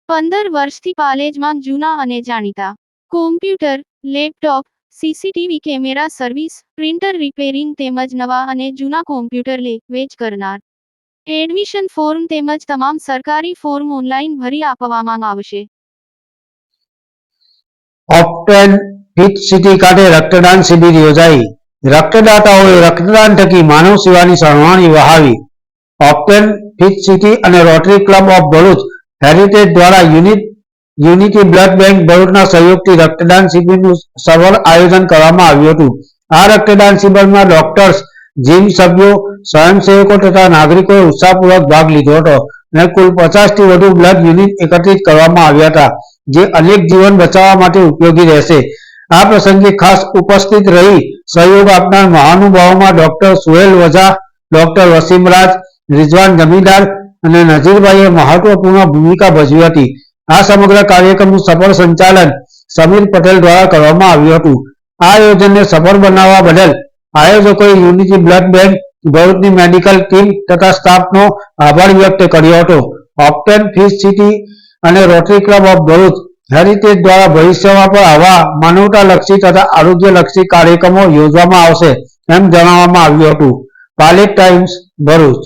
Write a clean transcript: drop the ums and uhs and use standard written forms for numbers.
15 વર્ષથી પાલેજમાં જૂના અને જાણીતા computer, laptop, CCTV camera service, printer repairing તેમજ નવા અને જૂના કોમ્પ્યુટર લે વેચ કરનાર. એડમિશન ફોર્મ તેમજ તમામ સરકારી ફોર્મ ઓનલાઈન ભરી આપવામાં આવશે. ઓપ્ટેન હિટ સિટી ખાતે રક્તદાન શિબિર યોજાઈ. રક્તદાતાઓએ રક્તદાન થકી માનવ સેવાની સળવણી વહાવી. ઓપ્ટેન હિટ સિટી અને rotary club of Bharuch heritage દ્વારા યુનિટી બ્લડ બેંક ભરૂચના સહયોગથી રક્તદાન શિબિરનું સફળ આયોજન કરવામાં આવ્યું હતું. આ રક્તદાન શિબિરમાં ડોક્ટર્સ, જીમ સભ્યો, સ્વયંસેવકો તથા નાગરિકોએ ઉત્સાહપૂર્વક ભાગ લીધો હતો અને કુલ 50 થી વધુ બ્લડ યુનિટ એકત્રિત કરવામાં આવ્યા હતા, જે અનેક જીવન બચાવવા માટે ઉપયોગી રહેશે. આ પ્રસંગે ખાસ ઉપસ્થિત રહી સહયોગ આપનાર મહાનુભાવોમાં ડોક્ટર સુહેલ વઝા, ડોક્ટર વસીમ રાજ, રિઝવાન જમીદાર અને નઝીરભાઈએ મહત્વપૂર્ણ ભૂમિકા ભજવી હતી. આ સમગ્ર કાર્યક્રમનું સફળ સંચાલન સમીર પટેલ દ્વારા કરવામાં આવ્યું હતું. આ આયોજનને સફળ બનાવવા બદલ આયોજકોએ યુનિટી બ્લડ બેંક ભરૂચની મેડિકલ ટીમ તથા સ્ટાફનો આભાર વ્યક્ત કર્યો હતો. ઓપ્ટેન હિટ સિટી અને rotary club of Bharuch heritage દ્વારા ભવિષ્યમાં પણ આવા માનવતાલક્ષી તથા આરોગ્યલક્ષી કાર્યક્રમો યોજવામાં આવશે એમ જણાવવામાં આવ્યું હતું. પાલેજ ટાઈમ્સ, ભરૂચ.